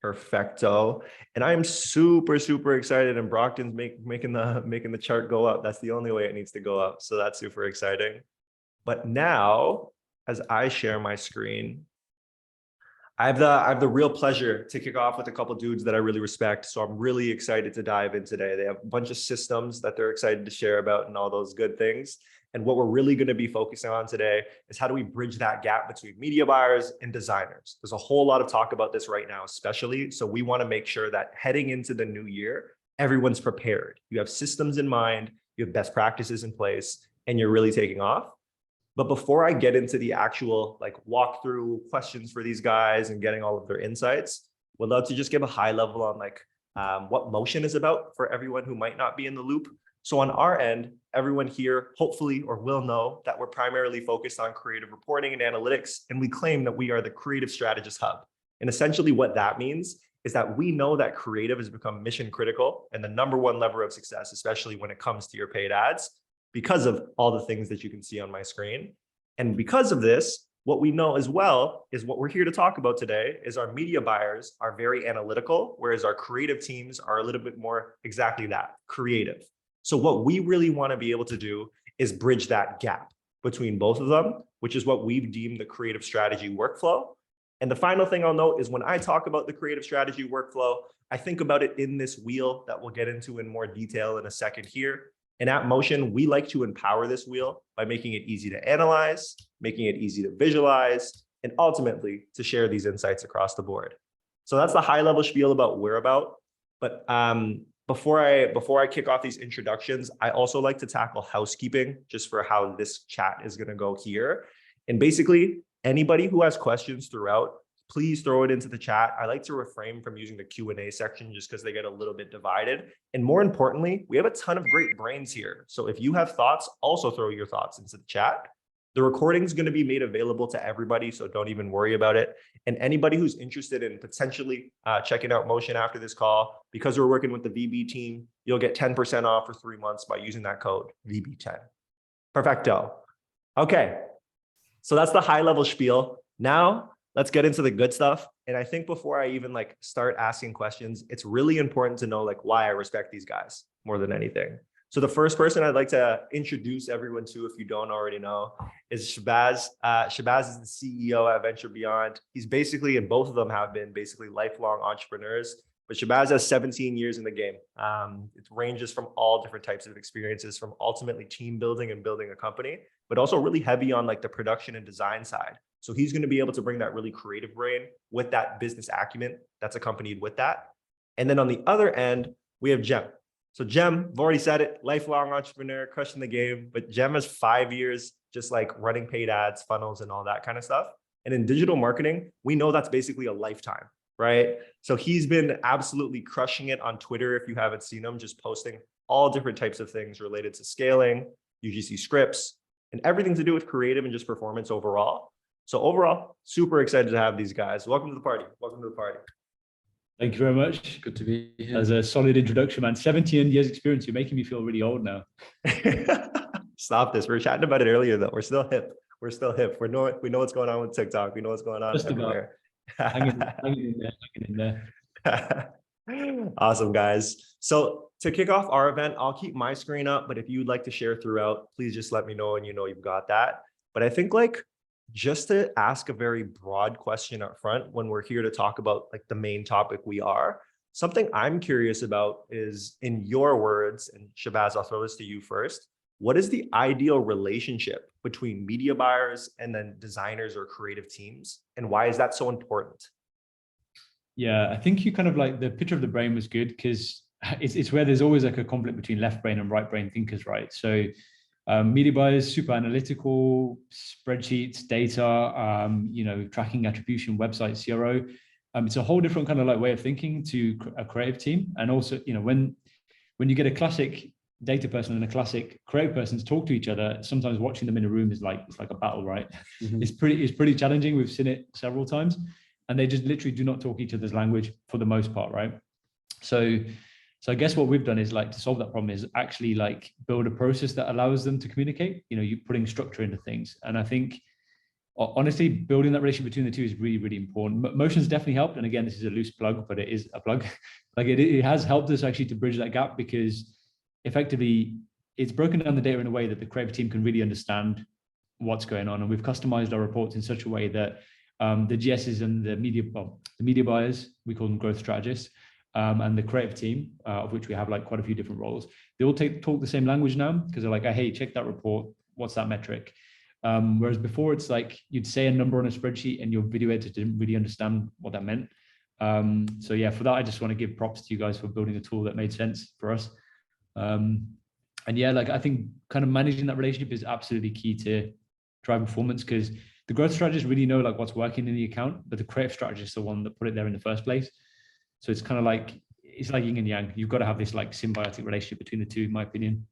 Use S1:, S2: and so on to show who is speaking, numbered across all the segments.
S1: Perfecto. And I am super, super excited. And Brockton's making the chart go up. That's the only way it needs to go up. So that's super exciting. But now, as I share my screen, I have the real pleasure to kick off with a couple dudes that I really respect. So I'm really excited to dive in today. They have a bunch of systems that they're excited to share about and all those good things. And what we're really going to be focusing on today is how do we bridge that gap between media buyers and designers? There's a whole lot of talk about this right now, especially. So we want to make sure that heading into the new year, everyone's prepared. You have systems in mind, you have best practices in place, and you're really taking off. But before I get into the actual like walkthrough questions for these guys and getting all of their insights, would love to just give a high level on like what Motion is about for everyone who might not be in the loop. So on our end, everyone here hopefully or will know that we're primarily focused on creative reporting and analytics, and we claim that we are the creative strategist hub. And essentially what that means is that we know that creative has become mission critical and the #1 lever of success, especially when it comes to your paid ads, because of all the things that you can see on my screen. And because of this, what we know as well is what we're here to talk about today is our media buyers are very analytical, whereas our creative teams are a little bit more exactly that, creative. So what we really want to be able to do is bridge that gap between both of them, which is what we've deemed the creative strategy workflow. And the final thing I'll note is when I talk about the creative strategy workflow, I think about it in this wheel that we'll get into in more detail in a second here. And at Motion, we like to empower this wheel by making it easy to analyze, making it easy to visualize, and ultimately to share these insights across the board. So that's the high level spiel about we're about. But before I kick off these introductions, I also like to tackle housekeeping just for how this chat is going to go here. And basically, anybody who has questions throughout, please throw it into the chat. I like to refrain from using the Q&A section just because they get a little bit divided. And more importantly, we have a ton of great brains here. So if you have thoughts, also throw your thoughts into the chat. The recording is going to be made available to everybody, so don't even worry about it. And anybody who's interested in potentially checking out Motion after this call, because we're working with the VB team, you'll get 10% off for 3 months by using that code VB10. Perfecto. Okay, so that's the high level spiel. Now, let's get into the good stuff. And I think before I even like start asking questions, it's really important to know like why I respect these guys more than anything. So the first person I'd like to introduce everyone to, if you don't already know, is Shahbaz. Shahbaz is the CEO at Venture Beyond. He's basically, and both of them have been basically lifelong entrepreneurs. But Shahbaz has 17 years in the game. It ranges from all different types of experiences, from ultimately team building and building a company, but also really heavy on like the production and design side. So he's going to be able to bring that really creative brain with that business acumen that's accompanied with that. And then on the other end, we have Cem. So Cem, I've already said it, lifelong entrepreneur, crushing the game, but Cem has 5 years just like running paid ads, funnels, and all that kind of stuff. And in digital marketing, we know that's basically a lifetime, right? So he's been absolutely crushing it on Twitter. If you haven't seen him, just posting all different types of things related to scaling, UGC scripts, and everything to do with creative and just performance overall. So overall, super excited to have these guys. Welcome to the party. Welcome to the party.
S2: Thank you very much.
S3: Good to be here.
S2: As a solid introduction, man. 17 years experience. You're making me feel really old now.
S1: Stop this. We were chatting about it earlier, though. We're still hip. We're still hip. We know what's going on with TikTok. We know what's going on everywhere.
S2: Hanging in there.
S1: Awesome, guys. So to kick off our event, I'll keep my screen up, but if you'd like to share throughout, please just let me know and you know you've got that. But I think like just to ask a very broad question up front when we're here to talk about like the main topic we are, something I'm curious about is, in your words, and Shahbaz, I'll throw this to you first, what is the ideal relationship between media buyers and then designers or creative teams? And why is that so important?
S2: Yeah, I think you kind of like the picture of the brain was good because it's where there's always like a conflict between left brain and right brain thinkers, right? So media buyers, super analytical, spreadsheets, data, tracking attribution, website, CRO. It's a whole different kind of like way of thinking to a creative team. And also, when you get a classic data person and a classic creative person to talk to each other, sometimes watching them in a room is like, it's like a battle, right? Mm-hmm. It's pretty challenging. We've seen it several times, and they just literally do not talk each other's language for the most part, right? So I guess what we've done is like to solve that problem is actually like build a process that allows them to communicate. You putting structure into things. And I think honestly, building that relationship between the two is really, really important. Motion's definitely helped. And again, this is a loose plug, but it is a plug. Like it has helped us actually to bridge that gap, because effectively it's broken down the data in a way that the creative team can really understand what's going on. And we've customized our reports in such a way that the GSs and the media buyers, we call them growth strategists, and the creative team, of which we have like quite a few different roles, they all talk the same language now, because they're like, hey, check that report. What's that metric? Whereas before it's like you'd say a number on a spreadsheet and your video editor didn't really understand what that meant. So yeah, for that, I just want to give props to you guys for building a tool that made sense for us. And yeah, like I think kind of managing that relationship is absolutely key to drive performance, because the growth strategists really know like what's working in the account, but the creative strategist is the one that put it there in the first place. So it's kind of like, it's like yin and yang. You've got to have this like symbiotic relationship between the two, in my opinion.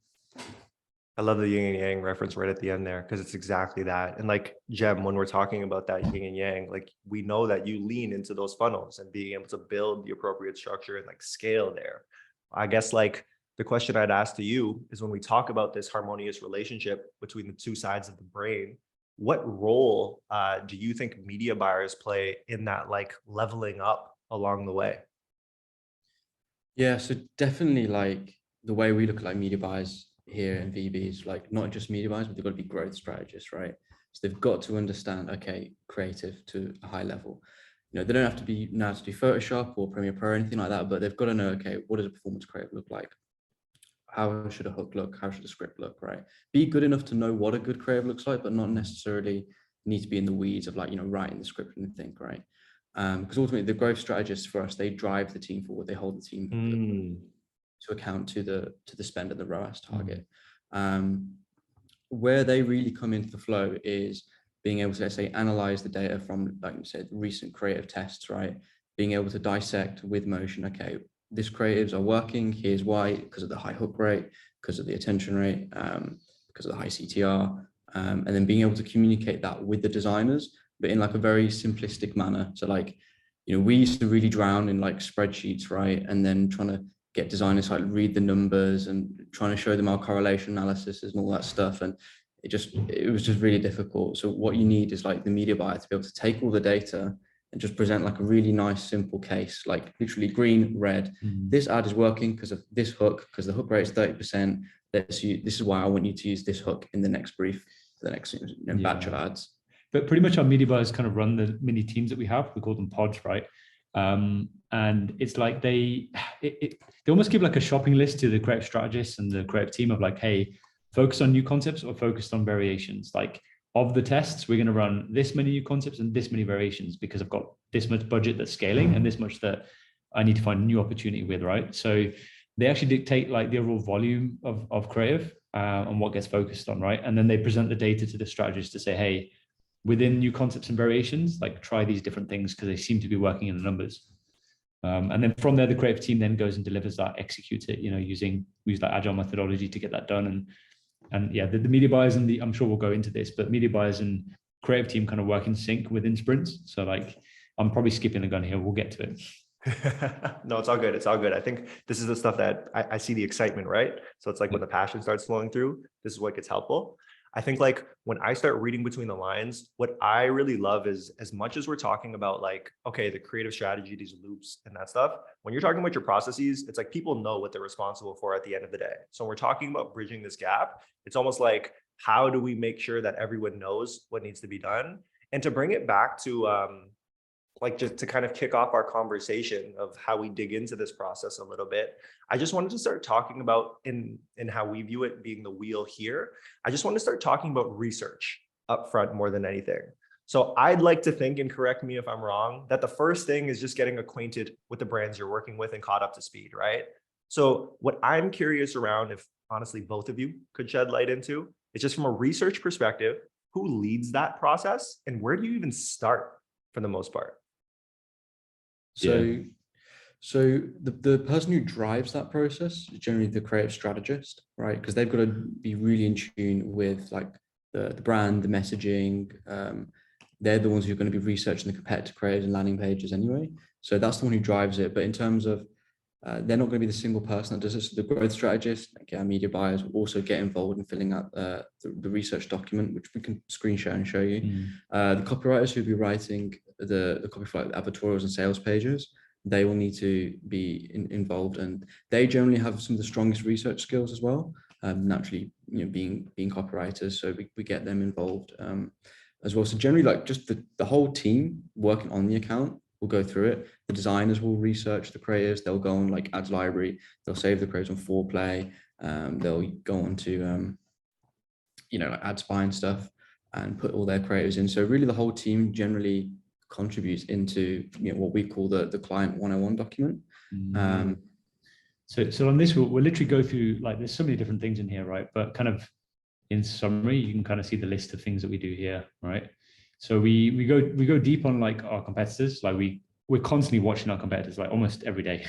S1: I love the yin and yang reference right at the end there, because it's exactly that. And like Jem, when we're talking about that yin and yang, like we know that you lean into those funnels and being able to build the appropriate structure and like scale there. I guess like the question I'd ask to you is, when we talk about this harmonious relationship between the two sides of the brain, what role do you think media buyers play in that like leveling up along the way?
S3: Yeah, so definitely like the way we look at like media buyers here in VB is like not just media buyers, but they've got to be growth strategists, right? So they've got to understand, okay, creative to a high level. You know, they don't have to be now to do Photoshop or Premiere Pro or anything like that, but they've got to know, okay, what does a performance creative look like? How should a hook look? How should a script look, right? Be good enough to know what a good creative looks like, but not necessarily need to be in the weeds of like, you know, writing the script and think, right? Because ultimately the growth strategists for us, they drive the team forward. They hold the team to account to the spend and the ROAS target. Where they really come into the flow is being able to, let's say, analyze the data from, like you said, recent creative tests, right? Being able to dissect with motion, okay, this creatives are working, here's why, because of the high hook rate, because of the attention rate, because of the high CTR, and then being able to communicate that with the designers, but in like a very simplistic manner. So like, you know, we used to really drown in like spreadsheets, right? And then trying to get designers to like read the numbers and trying to show them our correlation analysis and all that stuff. And it was just really difficult. So what you need is like the media buyer to be able to take all the data and just present like a really nice, simple case, like literally green, red. This ad is working because of this hook, because the hook rate is 30%. This is why I want you to use this hook in the next brief, the next batch of ads.
S2: But pretty much our media buyers kind of run the mini teams that we have. We call them pods, right? And it's like they almost give like a shopping list to the creative strategists and the creative team of like, hey, focus on new concepts or focused on variations. Like of the tests, we're going to run this many new concepts and this many variations, because I've got this much budget that's scaling and this much that I need to find a new opportunity with, right? So they actually dictate like the overall volume of creative and what gets focused on, right? And then they present the data to the strategist to say, hey, within new concepts and variations, like try these different things because they seem to be working in the numbers. And then from there, the creative team then goes and delivers that, executes it, you know, we use that agile methodology to get that done. And yeah, the media buyers and I'm sure we'll go into this, but media buyers and creative team kind of work in sync within sprints. So like, I'm probably skipping the gun here. We'll get to it.
S1: No, it's all good. It's all good. I think this is the stuff that I see the excitement, right? So it's like when the passion starts flowing through, this is what gets helpful. I think like when I start reading between the lines, what I really love is, as much as we're talking about like, okay, the creative strategy, these loops and that stuff, when you're talking about your processes, it's like people know what they're responsible for at the end of the day. So when we're talking about bridging this gap, it's almost like, how do we make sure that everyone knows what needs to be done? And to bring it back to like just to kind of kick off our conversation of how we dig into this process a little bit, I just wanted to start talking about in how we view it being the wheel here. I just want to start talking about research up front more than anything. So I'd like to think, and correct me if I'm wrong, that the first thing is just getting acquainted with the brands you're working with and caught up to speed, right? So what I'm curious around, if honestly both of you could shed light into, is just from a research perspective, who leads that process and where do you even start for the most part?
S3: So the person who drives that process is generally the creative strategist, right? Because they've got to be really in tune with like the brand, the messaging. They're the ones who are going to be researching the competitor creatives and landing pages anyway. So that's the one who drives it. But in terms of they're not going to be the single person that does this. The growth strategist, like our media buyers, will also get involved in filling out the research document, which we can screen share and show you. The copywriters who'll be writing the copy for like advertorials and sales pages, they will need to be involved, and they generally have some of the strongest research skills as well. Naturally, being copywriters, so we get them involved as well. So generally, like just the whole team working on the account will go through it. The designers will research the creatives. They'll go on like ads library. They'll save the creatives on Foreplay. They'll go on to like AdSpy and stuff, and put all their creatives in. So really, the whole team generally contributes into what we call the client 101 document.
S2: So on this, we'll literally go through, like, there's so many different things in here, right? But kind of in summary, you can kind of see the list of things that we do here, right? So we go deep on like our competitors. Like we're constantly watching our competitors, like almost every day.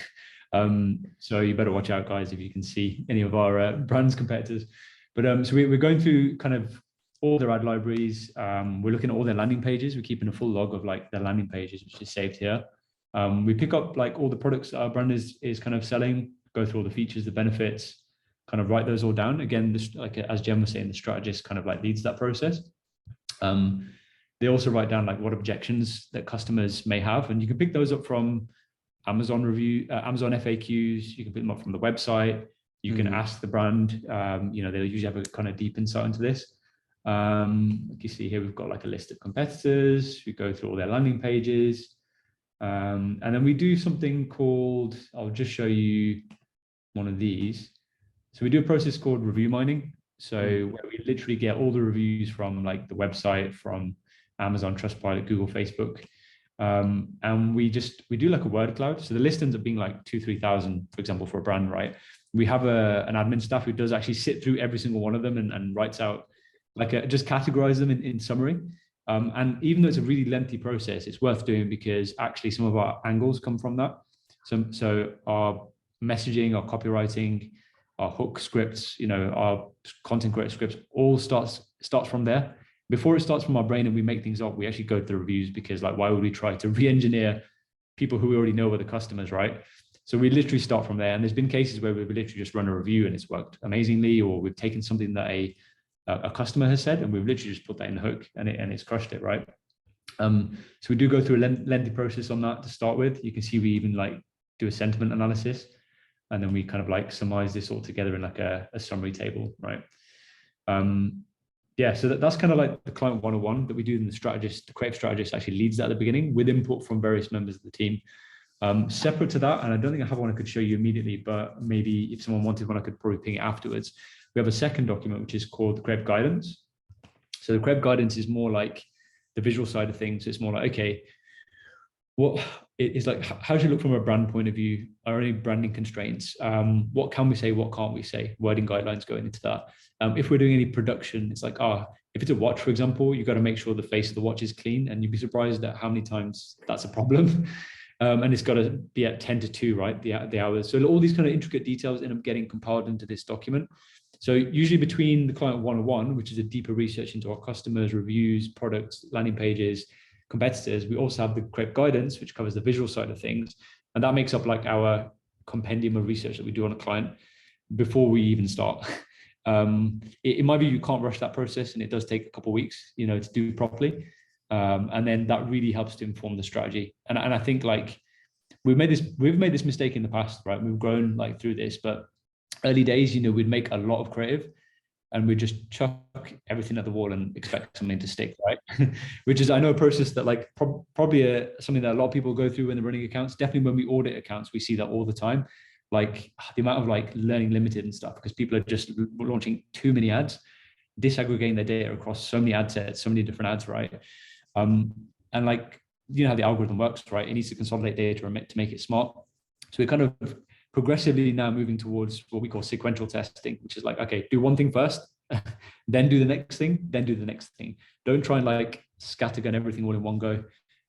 S2: So you better watch out, guys, if you can see any of our brands competitors. But so we're going through kind of all their ad libraries. We're looking at all their landing pages. We're keeping a full log of like their landing pages, which is saved here. We pick up like all the products that our brand is kind of selling, go through all the features, the benefits, kind of write those all down. Again, this, like as Cem was saying, the strategist kind of like leads that process. They also write down like what objections that customers may have, and you can pick those up from Amazon Amazon FAQs. You can pick them up from the website. You can ask the brand. They'll usually have a kind of deep insight into this. Like you see here, we've got like a list of competitors. We go through all their landing pages, and then we do something called, I'll just show you one of these. So we do a process called review mining. So where we literally get all the reviews from like the website, from Amazon, Trustpilot, Google, Facebook. And we do like a word cloud. So the list ends up being like 2,000-3,000, for example, for a brand, right? We have an admin staff who does actually sit through every single one of them and writes out, like just categorize them in summary. And even though it's a really lengthy process, it's worth doing because actually some of our angles come from that. So our messaging, our copywriting, our hook scripts, our content creator scripts, all starts from there. Before it starts from our brain and we make things up, we actually go to the reviews, because like, why would we try to re-engineer people who we already know are the customers, right? So we literally start from there. And there's been cases where we've literally just run a review and it's worked amazingly, or we've taken something that a customer has said and we've literally just put that in the hook and it's crushed it, right? So we do go through a lengthy process on that to start with. You can see we even like do a sentiment analysis, and then we kind of like summarize this all together in like a summary table, right? Yeah, so that's kind of like the client 101 that we do. In the creative strategist actually leads that at the beginning with input from various members of the team. Separate to that, and I don't think I have one I could show you immediately, but maybe if someone wanted one, I could probably ping it afterwards. We have a second document, which is called the creative guidance. So the creative guidance is more like the visual side of things. It's more like, okay, what it is like, how should you look from a brand point of view? Are any branding constraints? What can we say? What can't we say? Wording guidelines going into that. If we're doing any production, it's like, if it's a watch, for example, you've got to make sure the face of the watch is clean, and you'd be surprised at how many times that's a problem. And it's got to be at 10 to 2, right? The hours. So all these kind of intricate details end up getting compiled into this document. So usually between the client 101, which is a deeper research into our customers, reviews, products, landing pages, competitors, we also have the creative guidance, which covers the visual side of things. And that makes up like our compendium of research that we do on a client before we even start. It might be you can't rush that process, and it does take a couple of weeks, to do properly. And then that really helps to inform the strategy. And I think like we've made this mistake in the past, right? We've grown like through this, but early days, we'd make a lot of creative and we just chuck everything at the wall and expect something to stick, right? Which is, I know, a process that like probably something that a lot of people go through when they're running accounts. Definitely when we audit accounts, we see that all the time. Like the amount of like learning limited and stuff, because people are just launching too many ads, disaggregating their data across so many ad sets, so many different ads, right? And like, how the algorithm works, right? It needs to consolidate data to make it smart. So we're kind of progressively now moving towards what we call sequential testing, which is like, okay, do one thing first, then do the next thing, then do the next thing. Don't try and like scattergun everything all in one go,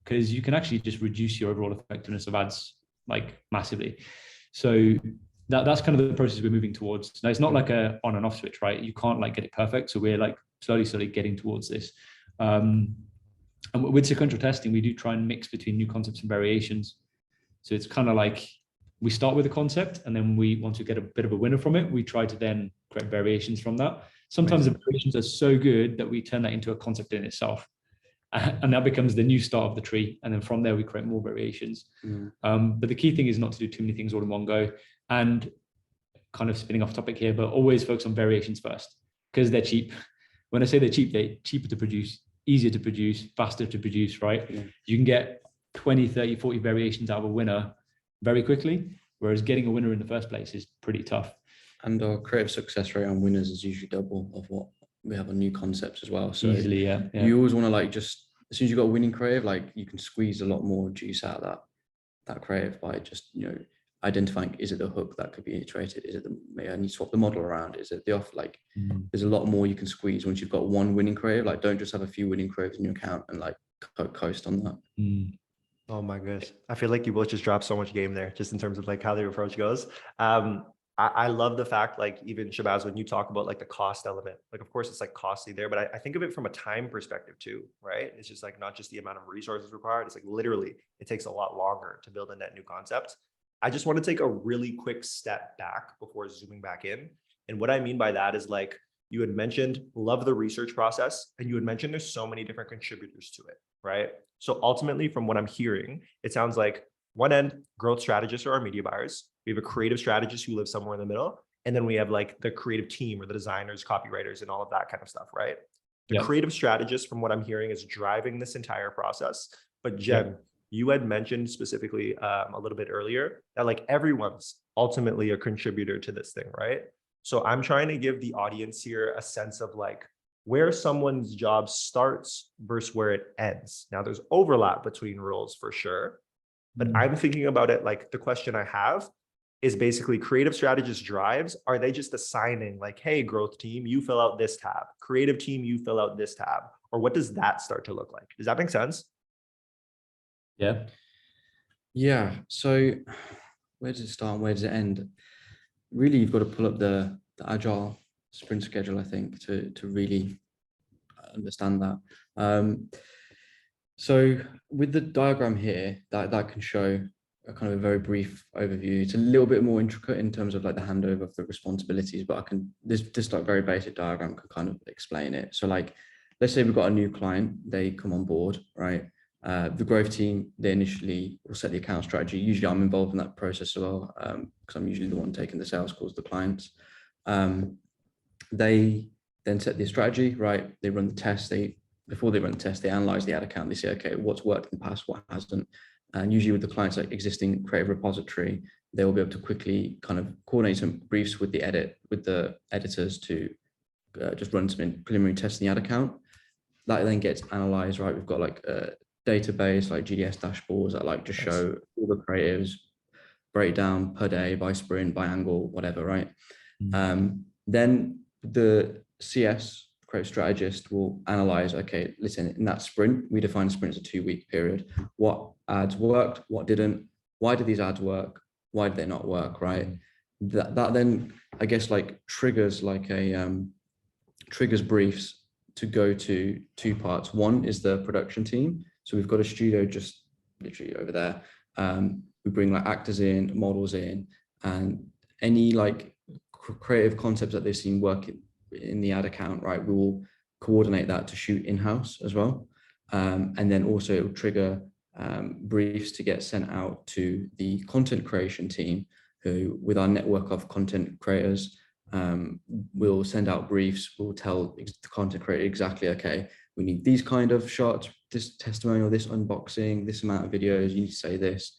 S2: because you can actually just reduce your overall effectiveness of ads like massively. So that's kind of the process we're moving towards. Now, it's not like a on and off switch, right? You can't like get it perfect. So we're like slowly getting towards this. And with sequential testing, we do try and mix between new concepts and variations. So it's kind of like we start with a concept, and then once we get a bit of a winner from it, we try to then create variations from that. Sometimes the variations are so good that we turn that into a concept in itself. And that becomes the new start of the tree. And then from there, we create more variations. But the key thing is not to do too many things all in one go. And kind of spinning off topic here, but always focus on variations first, because they're cheap. When I say they're cheap, they're cheaper to produce, easier to produce, faster to produce, right?
S3: Yeah.
S2: You can get 20, 30, 40 variations out of a winner very quickly, whereas getting a winner in the first place is pretty tough.
S3: And our creative success rate on winners is usually double of what we have on new concepts as well. So
S2: easily, yeah.
S3: You always want to like, just as soon as you've got a winning creative, like you can squeeze a lot more juice out of that creative by just, you know, identifying, is it the hook that could be iterated? Is it maybe I need to swap the model around? Is it the off? Like there's a lot more you can squeeze once you've got one winning creative. Like don't just have a few winning creatives in your account and like coast on that.
S1: Oh my goodness. I feel like you both just dropped so much game there, just in terms of like how the approach goes. I love the fact, like even Shahbaz, when you talk about like the cost element, like of course it's like costly there, but I think of it from a time perspective too, right? It's just like not just the amount of resources required. It's like literally it takes a lot longer to build a net new concept. I just want to take a really quick step back before zooming back in. And what I mean by that is, like you had mentioned, love the research process, and you had mentioned there's so many different contributors to it, right? So ultimately, from what I'm hearing, it sounds like one end, growth strategists are our media buyers. We have a creative strategist who lives somewhere in the middle. And then we have like the creative team or the designers, copywriters, and all of that kind of stuff, right? The creative strategist, from what I'm hearing, is driving this entire process. But Cem, you had mentioned specifically a little bit earlier that like everyone's ultimately a contributor to this thing, right? So I'm trying to give the audience here a sense of like where someone's job starts versus where it ends. Now there's overlap between roles for sure, but I'm thinking about it like the question I have is basically creative strategist drives. Are they just assigning like, hey, growth team, you fill out this tab, creative team, you fill out this tab, or what does that start to look like? Does that make sense?
S3: Yeah. So where does it start and where does it end? Really, you've got to pull up the agile sprint schedule, I think, to really understand that. So with the diagram here, that can show a kind of a very brief overview. It's a little bit more intricate in terms of like the handover of the responsibilities, but I can, this like very basic diagram can kind of explain it. So like, let's say we've got a new client, they come on board, right? The growth team, they initially will set the account strategy. Usually I'm involved in that process as well, because I'm usually the one taking the sales calls to the clients. They then set the strategy, right? They run the test. Before they run the test, they analyze the ad account. They say, okay, what's worked in the past, what hasn't? And usually with the client's like existing creative repository, they will be able to quickly kind of coordinate some briefs with the editors to just run some preliminary tests in the ad account. That then gets analyzed, right? We've got like a database, like GDS dashboards that like just show all the creatives, breakdown per day, by sprint, by angle, whatever, right? Then the CS, creative strategist, will analyze, okay, listen, in that sprint, we define a sprint as a 2-week period. What ads worked, what didn't, why did these ads work, why did they not work, right? That then, I guess, like triggers like triggers briefs to go to 2 parts. One is the production team. So we've got a studio just literally over there. We bring like actors in, models in, and any like creative concepts that they've seen work in the ad account, right? We will coordinate that to shoot in-house as well. And then also it will trigger briefs to get sent out to the content creation team, who with our network of content creators, we'll send out briefs. We'll tell the content creator exactly, okay, we need these kind of shots, this testimonial, this unboxing, this amount of videos, you need to say this.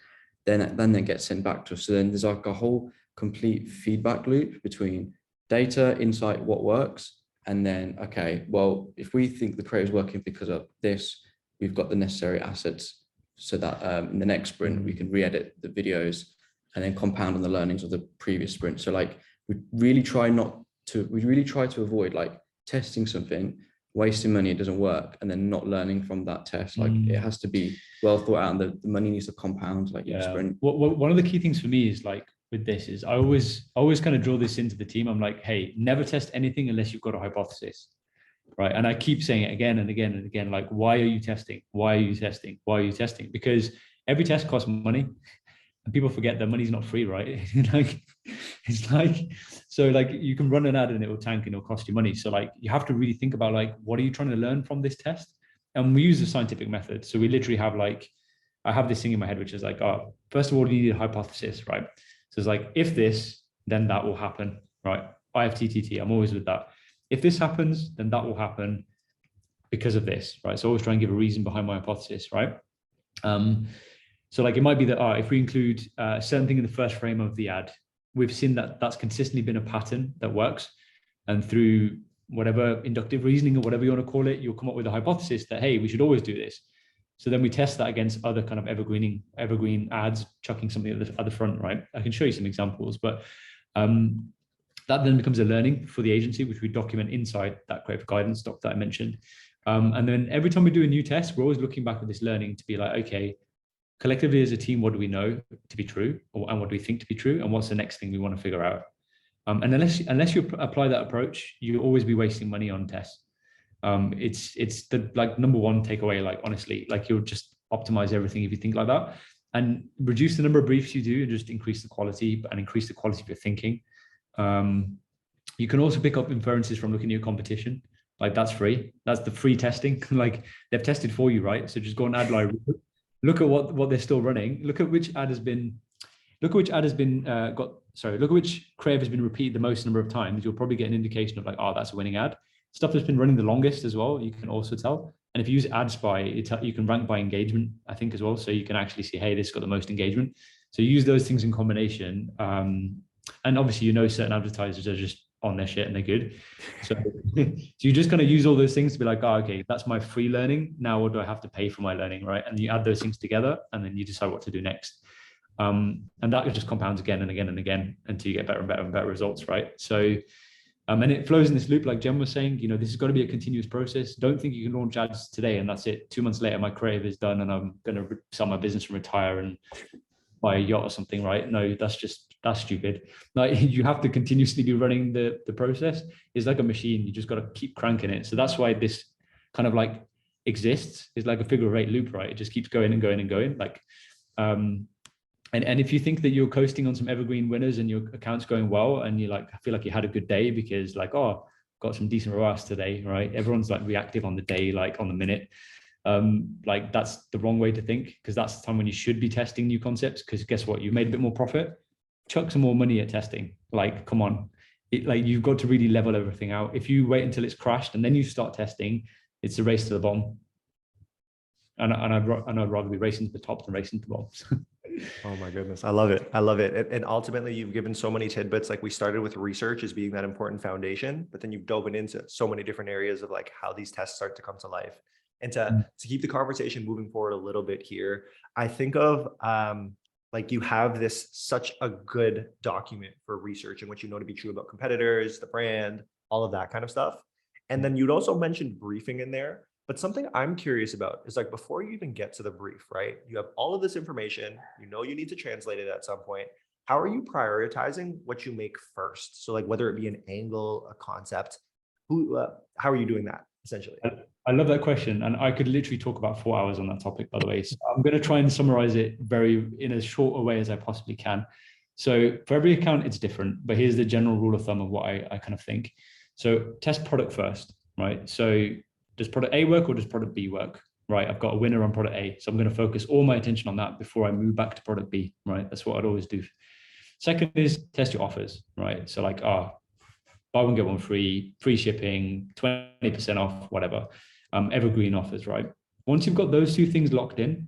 S3: Then they get sent back to us. So then there's like a whole complete feedback loop between data, insight, what works, and then, okay, well, if we think the creator is working because of this, we've got the necessary assets so that in the next sprint, we can re-edit the videos and then compound on the learnings of the previous sprint. So like, we really try to avoid like testing something, wasting money, it doesn't work, and then not learning from that test. Like it has to be well thought out, and the money needs to compound like each sprint.
S2: One of the key things for me is like with this is I always kind of draw this into the team. I'm like, hey, never test anything unless you've got a hypothesis, right? And I keep saying it again and again and again, like, why are you testing? Why are you testing? Why are you testing? Because every test costs money. And people forget that money's not free, right? Like, it's like, so like you can run an ad and it will tank and it'll cost you money. So like you have to really think about like, what are you trying to learn from this test? And we use the scientific method. So we literally have like, I have this thing in my head, which is like, oh, first of all, you need a hypothesis, right? So it's like, if this, then that will happen, right? IFTTT, I'm always with that. If this happens, then that will happen because of this, right? So always try and give a reason behind my hypothesis, right? So like it might be that if we include a certain thing in the first frame of the ad, we've seen that that's consistently been a pattern that works. And through whatever inductive reasoning or whatever you want to call it, you'll come up with a hypothesis that, hey, we should always do this. So then we test that against other kind of evergreen ads, chucking something at the front, right? I can show you some examples, but that then becomes a learning for the agency, which we document inside that creative guidance doc that I mentioned. And then every time we do a new test, we're always looking back at this learning to be like, okay, collectively as a team, what do we know to be true, and what do we think to be true, and what's the next thing we want to figure out? And unless you apply that approach, you'll always be wasting money on tests. It's the like number one takeaway. Like honestly, like you'll just optimize everything if you think like that, and reduce the number of briefs you do, and just increase the quality and increase the quality of your thinking. You can also pick up inferences from looking at your competition. Like that's free. That's the free testing. Like they've tested for you, right? So just go on ad library. Look at what they're still running. Look at which ad has been, look at which creative has been repeated the most number of times. You'll probably get an indication of like, oh, that's a winning ad. Stuff that's been running the longest as well, you can also tell. And if you use AdSpy, you can rank by engagement, I think, as well. So you can actually see, hey, this got the most engagement. So use those things in combination. And obviously, certain advertisers are just on their shit and they're good. So you just kind of use all those things to be like, oh, okay, that's my free learning. Now what do I have to pay for my learning, right? And you add those things together and then you decide what to do next. And that just compounds again and again and again until you get better and better and better results, right? So, and it flows in this loop, like Jem was saying, this has got to be a continuous process. Don't think you can launch ads today and that's it. 2 months later, my creative is done and I'm going to sell my business and retire and buy a yacht or something, right? No, that's stupid. Like you have to continuously be running the process. It's like a machine. You just got to keep cranking it. So that's why this kind of like exists. It's like a figure of 8 loop, right? It just keeps going and going and going. Like, and if you think that you're coasting on some evergreen winners and your account's going well, and you like feel like you had a good day because like, oh, got some decent ROAS today, right? Everyone's like reactive on the day, like on the minute. Like that's the wrong way to think, because that's the time when you should be testing new concepts. Because guess what? You've made a bit more profit. Chuck some more money at testing. Like, come on. Like you've got to really level everything out. If you wait until it's crashed and then you start testing, it's a race to the bottom. And I'd rather be racing to the top than racing to the bottom.
S1: Oh my goodness. I love it. I love it. And ultimately you've given so many tidbits. Like we started with research as being that important foundation, but then you've dove into so many different areas of like how these tests start to come to life. And to keep the conversation moving forward a little bit here, I think of like you have this such a good document for research and what you know to be true about competitors, the brand, all of that kind of stuff. And then you'd also mentioned briefing in there. But something I'm curious about is like before you even get to the brief, right? You have all of this information, you need to translate it at some point. How are you prioritizing what you make first? So like whether it be an angle, a concept, how are you doing that essentially?
S2: I love that question. And I could literally talk about 4 hours on that topic, by the way. So I'm going to try and summarize it in as short a way as I possibly can. So for every account, it's different, but here's the general rule of thumb of what I kind of think. So test product first, right? So does product A work or does product B work? Right, I've got a winner on product A. So I'm going to focus all my attention on that before I move back to product B, right? That's what I'd always do. Second is test your offers, right? So like, buy one, get one free, free shipping, 20% off, whatever. Evergreen offers, right? Once you've got those 2 things locked in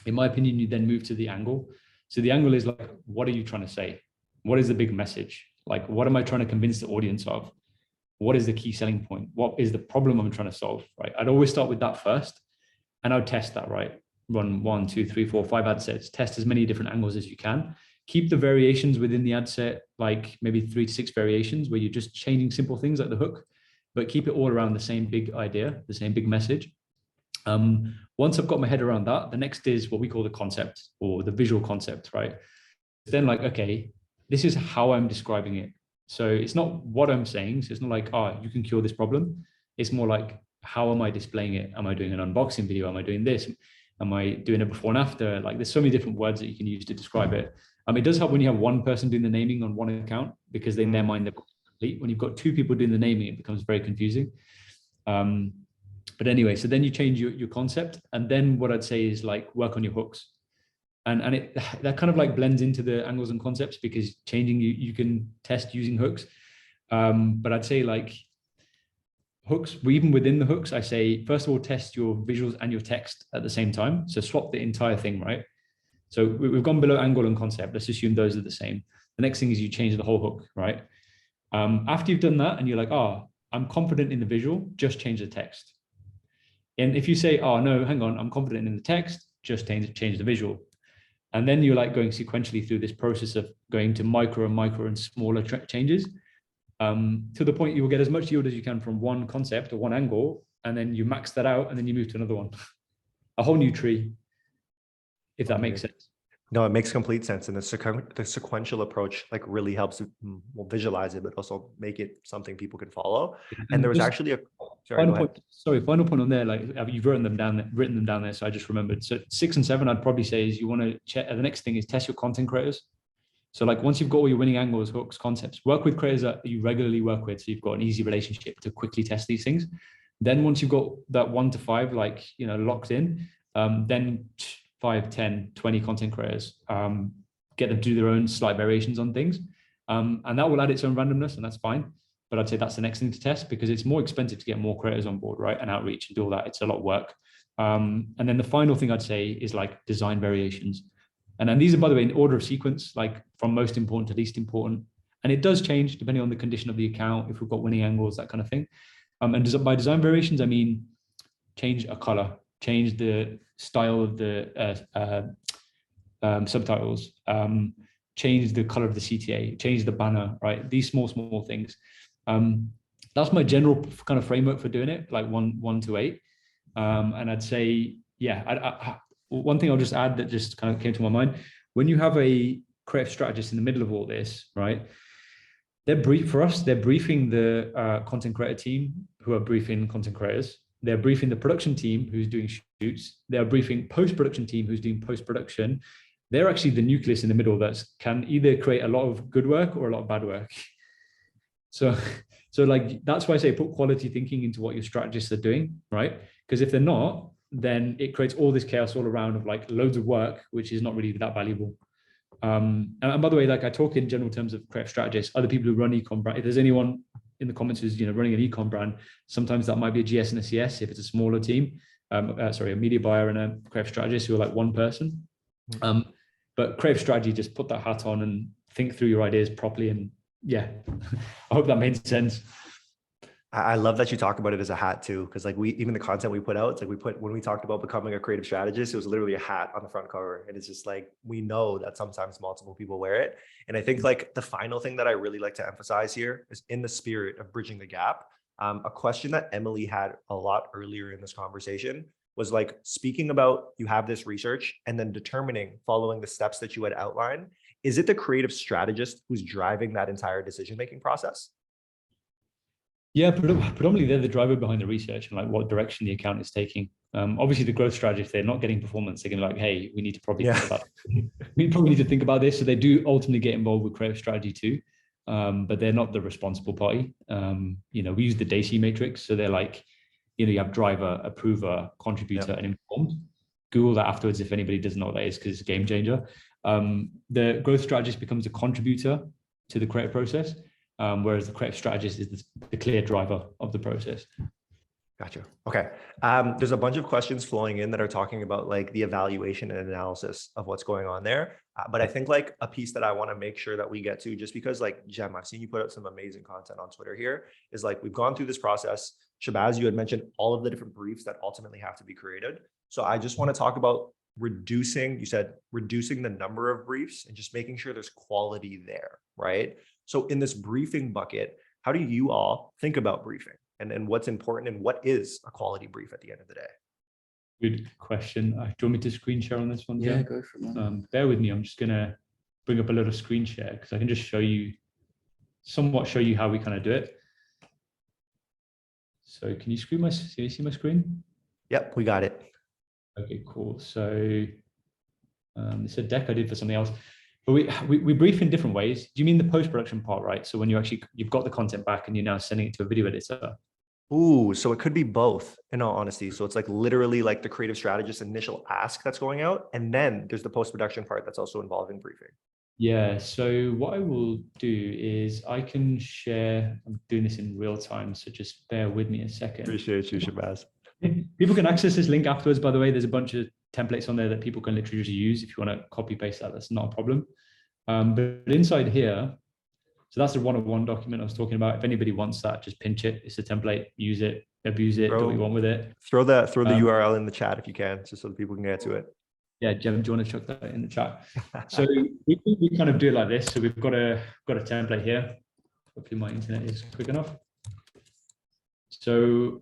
S2: my opinion, you then move to the angle. So the angle is like, what are you trying to say? What is the big message? Like, what am I trying to convince the audience of? What is the key selling point? What is the problem I'm trying to solve, right? I'd always start with that first and I would test that, right? Run 1, 2, 3, 4, 5 ad sets, test as many different angles as you can. Keep the variations within the ad set, like maybe 3 to 6 variations where you're just changing simple things like the hook, but keep it all around the same big idea, the same big message. Once I've got my head around that, the next is what we call the concept or the visual concept, right? Then like, okay, this is how I'm describing it. So it's not what I'm saying. So it's not like, you can cure this problem. It's more like, how am I displaying it? Am I doing an unboxing video? Am I doing this? Am I doing it before and after? Like there's so many different words that you can use to describe it. It does help when you have one person doing the naming on one account, because in their mind, they're complete. When you've got two people doing the naming, it becomes very confusing. But anyway, so then you change your concept. And then what I'd say is like work on your hooks. And that kind of like blends into the angles and concepts, because changing, you can test using hooks. But I'd say like hooks, even within the hooks, I say, first of all, test your visuals and your text at the same time. So swap the entire thing, right? So we've gone below angle and concept. Let's assume those are the same. The next thing is you change the whole hook, right? After you've done that and you're like, oh, I'm confident in the visual, just change the text. And if you say, oh, no, hang on, I'm confident in the text, just change the visual. And then you're like going sequentially through this process of going to micro and smaller changes, to the point you will get as much yield as you can from one concept or one angle, and then you max that out and then you move to another one. A whole new tree, if that makes sense.
S1: No, it makes complete sense. And the sequential approach like really helps visualize it, but also make it something people can follow. And there was actually a final
S2: point on there. Like you've written them down there. So I just remembered. So 6 and 7, I'd probably say is you want to check. The next thing is test your content creators. So like once you've got all your winning angles, hooks, concepts, work with creators that you regularly work with. So you've got an easy relationship to quickly test these things. Then once you've got that 1 to 5, like, locked in, then 5, 10, 20 content creators, get them to do their own slight variations on things. And that will add its own randomness, and that's fine. But I'd say that's the next thing to test, because it's more expensive to get more creators on board, right? And outreach and do all that. It's a lot of work. And then the final thing I'd say is like design variations. And then these are, by the way, in order of sequence, like from most important to least important. And it does change depending on the condition of the account, if we've got winning angles, that kind of thing. And by design variations, I mean, change a color, change the style of the subtitles, change the color of the CTA, change the banner, right? These small things. That's my general kind of framework for doing it, like 1 to 8. And I'd say, yeah, one thing I'll just add that just kind of came to my mind, when you have a creative strategist in the middle of all this, right? They're briefing the content creator team who are briefing content creators. They're briefing the production team who's doing shoots. They're briefing post-production team who's doing post-production. They're actually the nucleus in the middle that can either create a lot of good work or a lot of bad work. So like, that's why I say put quality thinking into what your strategists are doing, right? Because if they're not, then it creates all this chaos all around of like loads of work, which is not really that valuable. And by the way, like I talk in general terms of creative strategists, other people who run e-com brand. If there's anyone in the comments who's running an e-com brand, sometimes that might be a GS and a CS if it's a smaller team. A media buyer and a creative strategist who are like one person. But creative strategy, just put that hat on and think through your ideas properly. And yeah, I hope that made sense.
S1: I love that you talk about it as a hat too, because like even the content we put out, it's like when we talked about becoming a creative strategist, it was literally a hat on the front cover. And it's just like, we know that sometimes multiple people wear it. And I think like the final thing that I really like to emphasize here is, in the spirit of bridging the gap, a question that Emily had a lot earlier in this conversation was like speaking about, you have this research and then determining, following the steps that you had outlined, is it the creative strategist who's driving that entire decision-making process?
S2: Yeah, predominantly they're the driver behind the research and like what direction the account is taking. Obviously, the growth strategy, if they're not getting performance, they're going to be like, hey, we need to probably think about we probably need to think about this. So they do ultimately get involved with creative strategy too, but they're not the responsible party. We use the DACY matrix, so they're like, you have driver, approver, contributor, and informed. Google that afterwards if anybody doesn't know what that is, because it's a game changer. The growth strategist becomes a contributor to the creative process. Whereas the creative strategist is the clear driver of the process.
S1: Gotcha. Okay. There's a bunch of questions flowing in that are talking about like the evaluation and analysis of what's going on there. But I think like a piece that I want to make sure that we get to, just because like Cem, I've seen you put out some amazing content on Twitter here, is like, we've gone through this process. Shahbaz, you had mentioned all of the different briefs that ultimately have to be created. So I just want to talk about reducing the number of briefs and just making sure there's quality there, right? So in this briefing bucket, how do you all think about briefing and what's important and what is a quality brief at the end of the day?
S2: Good question. Do you want me to screen share on this one?
S3: Yeah, go for it.
S2: Bear with me. I'm just going to bring up a little screen share because I can just show you how we kind of do it. So can you see my screen?
S1: Yep, we got it.
S2: Okay, cool. So it's a deck I did for something else. But we brief in different ways. Do you mean the post-production part, right? So when you've got the content back and you're now sending it to a video editor.
S1: Ooh, so it could be both, in all honesty. So it's like literally like the creative strategist initial ask that's going out, and then there's the post-production part that's also involving briefing.
S2: Yeah, so what I will do is I can share, I'm doing this in real time, so just bear with me a second.
S1: Appreciate you, Shahbaz.
S2: People can access this link afterwards, by the way. There's a bunch of templates on there that people can literally just use. If you want to copy paste that, that's not a problem. But inside here, so that's the one-on-one document I was talking about. If anybody wants that, just pinch it. It's a template, use it, abuse it, do what you want with it.
S1: Throw the URL in the chat if you can, just so that people can get to it.
S2: Yeah, Jem, do you want to chuck that in the chat? So we kind of do it like this. So we've got a template here. Hopefully my internet is quick enough. So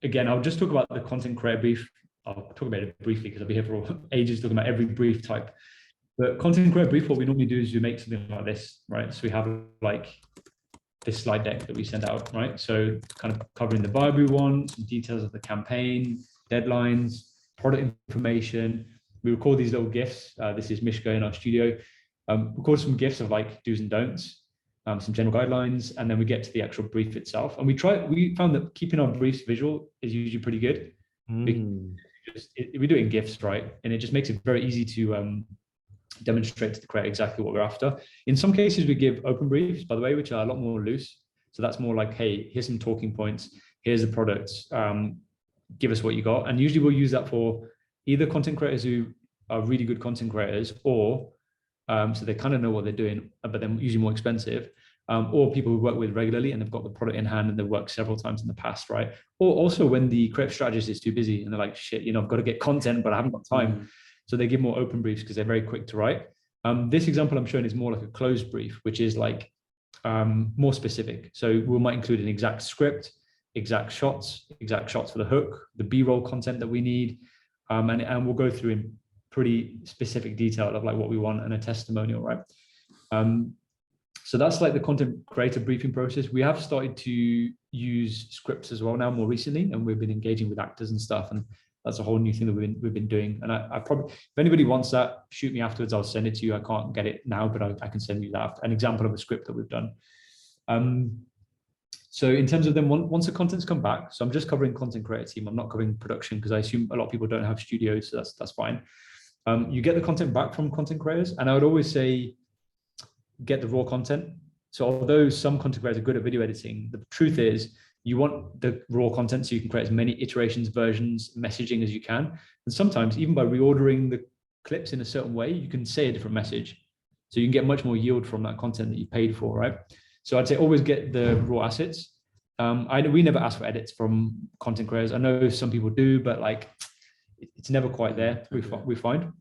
S2: again, I'll just talk about the content creator brief. I'll talk about it briefly because I'll be here for ages talking about every brief type. But content creator brief, what we normally do is we make something like this, right? So we have like this slide deck that we send out, right? So kind of covering the vibe we want, some details of the campaign, deadlines, product information. We record these little GIFs. This is Mishka in our studio. Record some GIFs of like do's and don'ts, some general guidelines, and then we get to the actual brief itself. And we found that keeping our briefs visual is usually pretty good. We do it in GIFs, right? And it just makes it very easy to demonstrate to the creator exactly what we're after. In some cases, we give open briefs, by the way, which are a lot more loose. So that's more like, hey, here's some talking points. Here's the products. Give us what you got. And usually we'll use that for either content creators who are really good content creators, or so they kind of know what they're doing, but they're usually more expensive, or people who work with regularly and they've got the product in hand and they've worked several times in the past, right? Or also when the creative strategist is too busy and they're like, shit, I've got to get content, but I haven't got time. So they give more open briefs because they're very quick to write. This example I'm showing is more like a closed brief, which is like more specific. So we might include an exact script, exact shots for the hook, the B-roll content that we need, and we'll go through in pretty specific detail of like what we want and a testimonial, right? So that's like the content creator briefing process. We have started to use scripts as well now more recently, and we've been engaging with actors and stuff, and that's a whole new thing that we've been doing. And I probably, if anybody wants that, shoot me afterwards. I'll send it to you. I can't get it now, but I can send you that, an example of a script that we've done. So in terms of then, once the content's come back, so I'm just covering content creator team. I'm not covering production because I assume a lot of people don't have studios, so that's fine. You get the content back from content creators, and I would always say, get the raw content. So although some content creators are good at video editing, the truth is you want the raw content so you can create as many iterations, versions, messaging as you can. And sometimes even by reordering the clips in a certain way, you can say a different message. So you can get much more yield from that content that you paid for, right? So I'd say always get the raw assets. We never ask for edits from content creators. I know some people do, but like it's never quite there, we find.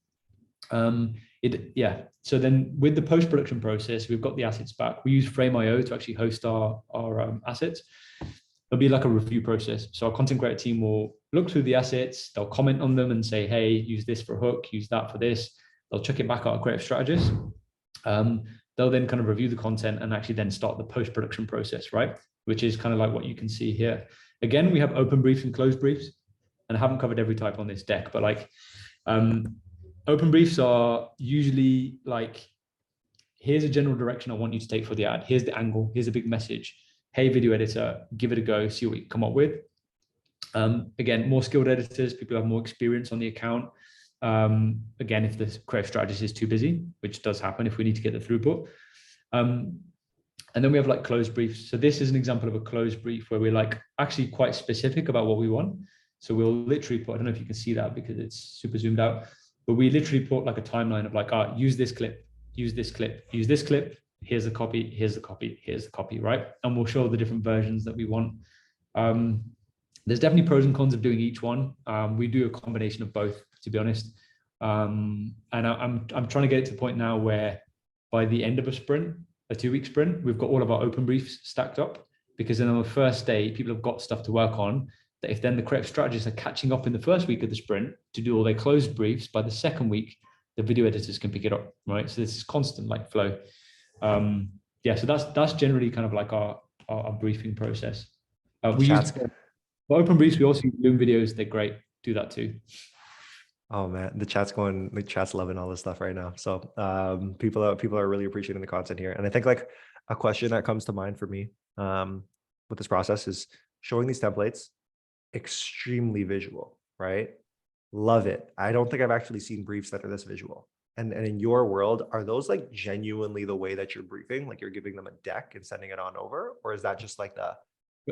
S2: So then with the post-production process, we've got the assets back. We use Frame.io to actually host our assets. There'll be like a review process. So our content creator team will look through the assets, they'll comment on them and say, hey, use this for a hook, use that for this. They'll check it back at our creative strategist. They'll then kind of review the content and actually then start the post-production process, right? Which is kind of like what you can see here. Again, we have open briefs and closed briefs, and I haven't covered every type on this deck, but like open briefs are usually like, here's a general direction I want you to take for the ad. Here's the angle, here's a big message. Hey, video editor, give it a go, see what you come up with. Again, more skilled editors, people who have more experience on the account. Again, if the creative strategist is too busy, which does happen if we need to get the throughput. And then we have like closed briefs. So this is an example of a closed brief where we're like actually quite specific about what we want. So we'll literally put, I don't know if you can see that because it's super zoomed out, but we literally put like a timeline of like, use this clip, use this clip, use this clip. Here's the copy, here's the copy, here's the copy, right? And we'll show the different versions that we want. There's definitely pros and cons of doing each one. We do a combination of both, to be honest. And I'm trying to get it to the point now where by the end of a sprint, a 2-week sprint, we've got all of our open briefs stacked up, because then on the first day, people have got stuff to work on, that if then the creative strategists are catching up in the first week of the sprint to do all their closed briefs, by the second week, the video editors can pick it up, right? So this is constant like flow. So that's generally kind of like our briefing process. We use for open briefs, we also use Loom videos. They're great. Do that too.
S1: Oh man, the chat's loving all this stuff right now. So people are really appreciating the content here. And I think like a question that comes to mind for me with this process is showing these templates, extremely visual, right? Love it. I don't think I've actually seen briefs that are this visual. And in your world, are those like genuinely the way that you're briefing? Like you're giving them a deck and sending it on over? Or is that just like the,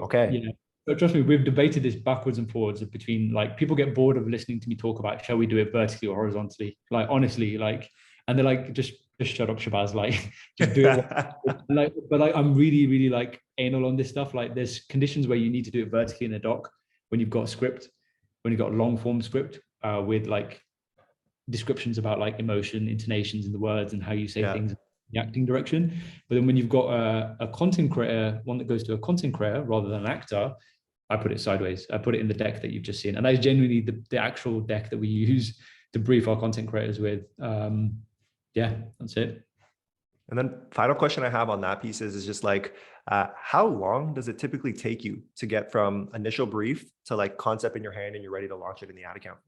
S1: okay.
S2: Yeah. But trust me, we've debated this backwards and forwards between like people get bored of listening to me talk about shall we do it vertically or horizontally? Like honestly, like, and they're like, just shut up, Shahbaz, like just do it. Like, but like I'm really, really like anal on this stuff. Like there's conditions where you need to do it vertically in a doc when you've got a script, when you've got a long form script with like descriptions about like emotion, intonations in the words and how you say things, the acting direction. But then when you've got a content creator, one that goes to a content creator rather than an actor, I put it sideways. I put it in the deck that you've just seen. And that is genuinely the actual deck that we use to brief our content creators with. Yeah, that's it.
S1: And then final question I have on that piece is just like, how long does it typically take you to get from initial brief to like concept in your hand and you're ready to launch it in the ad account?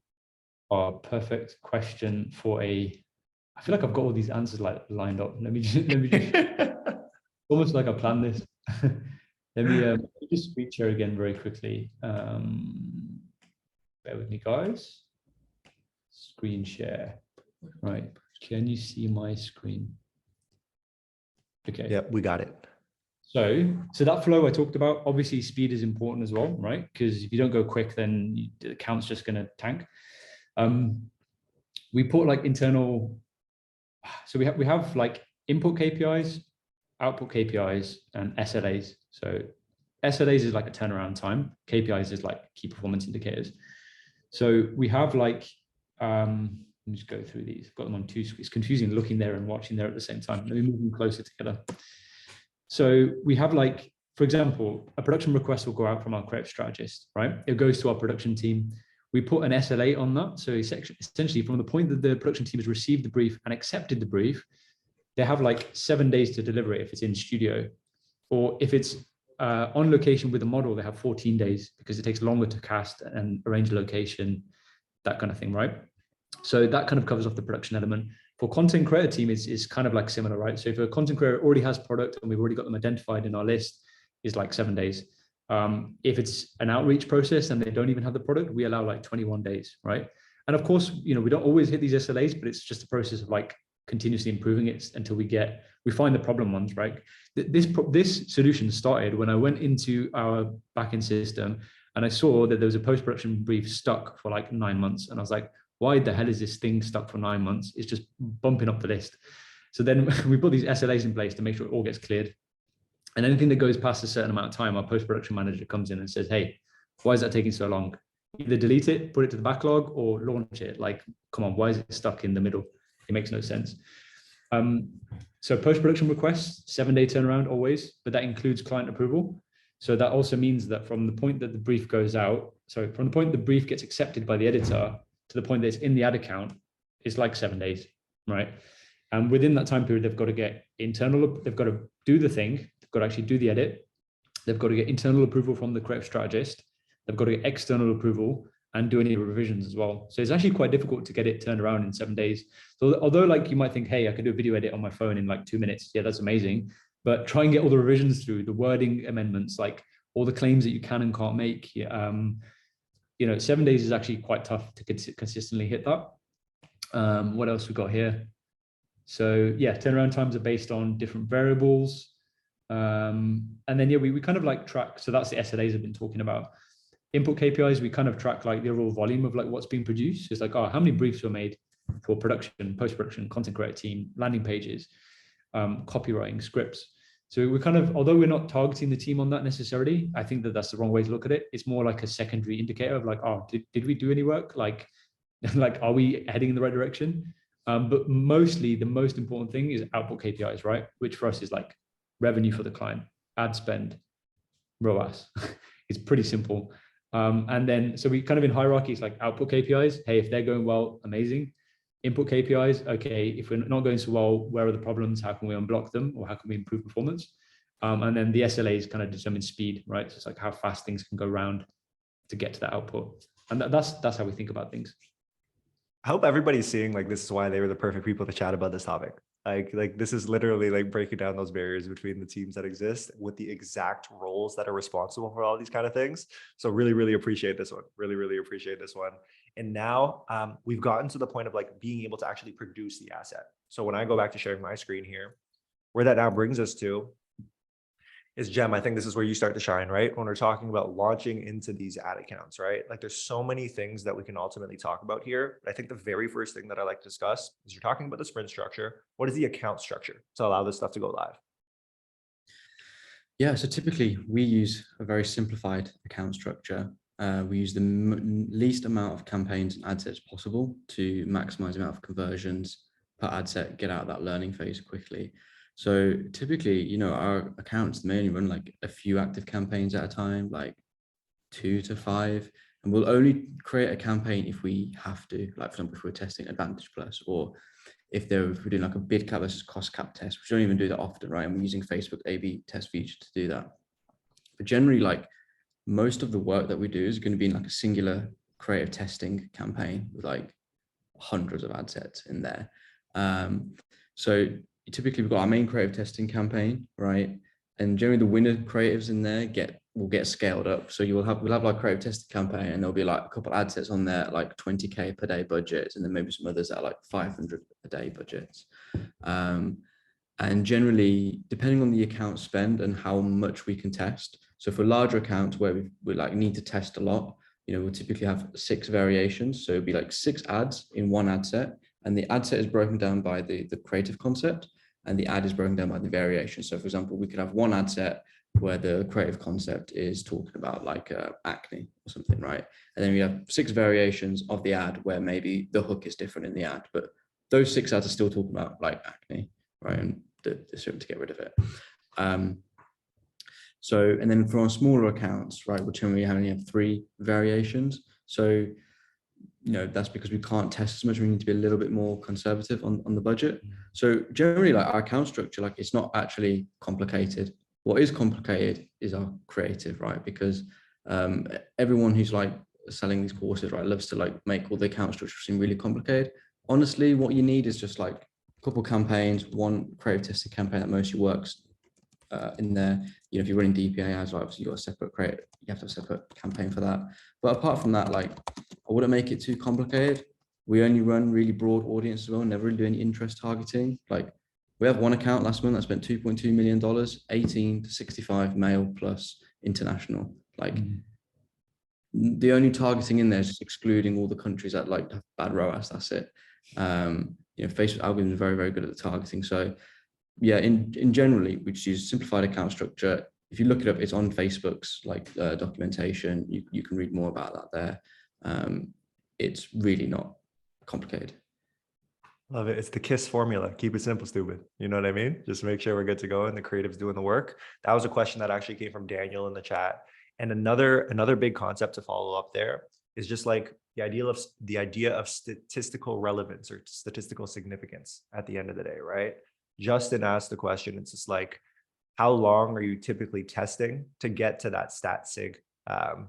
S2: Oh, perfect question for I feel like I've got all these answers like lined up. Let me just almost like I planned this. Let me just screen share again very quickly. Bear with me, guys. Screen share. Right. Can you see my screen? Okay.
S1: Yep, we got it.
S2: So that flow I talked about, obviously speed is important as well, right? Because if you don't go quick, then the account's just going to tank. We put like internal, so we have like input KPIs, output KPIs, and SLAs. So SLAs is like a turnaround time. KPIs is like key performance indicators. So we have like, let me just go through these. I've got them on two screens. It's confusing looking there and watching there at the same time. Let me move them closer together. So we have like, for example, a production request will go out from our creative strategist, right? It goes to our production team. We put an SLA on that. So essentially from the point that the production team has received the brief and accepted the brief, they have like 7 days to deliver it if it's in studio. Or if it's on location with a model, they have 14 days because it takes longer to cast and arrange a location, that kind of thing, right? So that kind of covers off the production element. For content creator team is kind of like similar, right? So if a content creator already has product and we've already got them identified in our list, is like 7 days. If it's an outreach process and they don't even have the product, we allow like 21 days, right? And of course, we don't always hit these SLAs, but it's just a process of like continuously improving it until we find the problem ones, right? This solution started when I went into our backend system and I saw that there was a post-production brief stuck for like 9 months. And I was like, why the hell is this thing stuck for 9 months? It's just bumping up the list. So then we put these SLAs in place to make sure it all gets cleared. And anything that goes past a certain amount of time, our post-production manager comes in and says, hey, why is that taking so long? Either delete it, put it to the backlog, or launch it. Like, come on, why is it stuck in the middle? It makes no sense. So post-production requests, 7-day turnaround always, but that includes client approval. So that also means that from the point that the brief goes out, so from the point the brief gets accepted by the editor to the point that it's in the ad account, it's like 7 days, right? And within that time period, they've got to get they've got to do the thing, they've got to actually do the edit, they've got to get internal approval from the creative strategist, they've got to get external approval and do any revisions as well. So it's actually quite difficult to get it turned around in 7 days. So although like you might think, hey, I can do a video edit on my phone in like 2 minutes. Yeah, that's amazing. But try and get all the revisions through, the wording amendments, like all the claims that you can and can't make. 7 days is actually quite tough to consistently hit that. What else we got here? So yeah, turnaround times are based on different variables. And then yeah, we kind of like track. So that's the SLAs I've been talking about. Input KPIs, we kind of track like the overall volume of like what's being produced. It's like, oh, how many briefs were made for production, post-production, content creator team, landing pages, copywriting, scripts. So we kind of, although we're not targeting the team on that necessarily, I think that that's the wrong way to look at it. It's more like a secondary indicator of like, oh, did we do any work? Like, are we heading in the right direction? But mostly the most important thing is output KPIs, right? Which for us is like revenue for the client, ad spend, ROAS. It's pretty simple. And then, so we kind of in hierarchy, it's like output KPIs. Hey, if they're going well, amazing. Input KPIs. Okay, if we're not going so well, where are the problems? How can we unblock them? Or how can we improve performance? And then the SLAs kind of determine speed, right? So it's like how fast things can go around to get to that output. And that's how we think about things.
S1: I hope everybody's seeing like this is why they were the perfect people to chat about this topic. Like this is literally like breaking down those barriers between the teams that exist with the exact roles that are responsible for all these kind of things. So really, really appreciate this one. Really, really appreciate this one. And now we've gotten to the point of like being able to actually produce the asset. So when I go back to sharing my screen here, where that now brings us to is Jem, I think this is where you start to shine, right? When we're talking about launching into these ad accounts, right? Like there's so many things that we can ultimately talk about here. I think the very first thing that I like to discuss is you're talking about the sprint structure. What is the account structure to allow this stuff to go live?
S3: Yeah, so typically we use a very simplified account structure. We use the least amount of campaigns and ad sets possible to maximize the amount of conversions per ad set, get out of that learning phase quickly. So typically, you know, our accounts may only run like a few active campaigns at a time, like 2 to 5, and we'll only create a campaign if we have to, like for example, if we're testing Advantage Plus, or if we're doing like a bid cap versus cost cap test, which we don't even do that often, right? And we're using Facebook A/B test feature to do that. But generally, like most of the work that we do is going to be in like a singular creative testing campaign with like hundreds of ad sets in there. So typically we've got our main creative testing campaign, right? And generally the winner creatives in there will get scaled up. So we'll have like creative testing campaign, and there'll be like a couple ad sets on there, like 20K per day budgets, and then maybe some others that are like 500 a day budgets. And generally, depending on the account spend and how much we can test. So for larger accounts where we like need to test a lot, you know, we'll typically have 6 variations. So it'd be like 6 ads in one ad set, and the ad set is broken down by the creative concept, and the ad is broken down by the variation. So for example, we could have one ad set where the creative concept is talking about like acne or something, right? And then we have 6 variations of the ad where maybe the hook is different in the ad, but those 6 ads are still talking about like acne, right? And the certain to get rid of it. So, and then for our smaller accounts, right, which we only have 3 variations. So, you know, that's because we can't test as much. We need to be a little bit more conservative on the budget. So generally, like our account structure, like it's not actually complicated. What is complicated is our creative, right? Because everyone who's like selling these courses, right, loves to like make all the account structure seem really complicated. Honestly, what you need is just like a couple campaigns, one creative testing campaign that mostly works in there. You know, if you're running DPA ads, obviously you've got a separate you have to have a separate campaign for that. But apart from that, like I wouldn't make it too complicated. We only run really broad audience as well, never really do any interest targeting. Like we have one account last month that spent $2.2 million, 18 to 65 male plus international. Like the only targeting in there is just excluding all the countries that like have bad ROAS. That's it. You know, Facebook algorithm is very, very good at the targeting. So yeah, in generally, we just use simplified account structure. If you look it up, it's on Facebook's like documentation. You can read more about that there. It's really not complicated.
S1: Love it. It's the KISS formula. Keep it simple, stupid. You know what I mean? Just make sure we're good to go and the creative's doing the work. That was a question that actually came from Daniel in the chat. And another big concept to follow up there is just like the idea of statistical relevance or statistical significance at the end of the day, right? Justin asked the question. It's just like, how long are you typically testing to get to that stat sig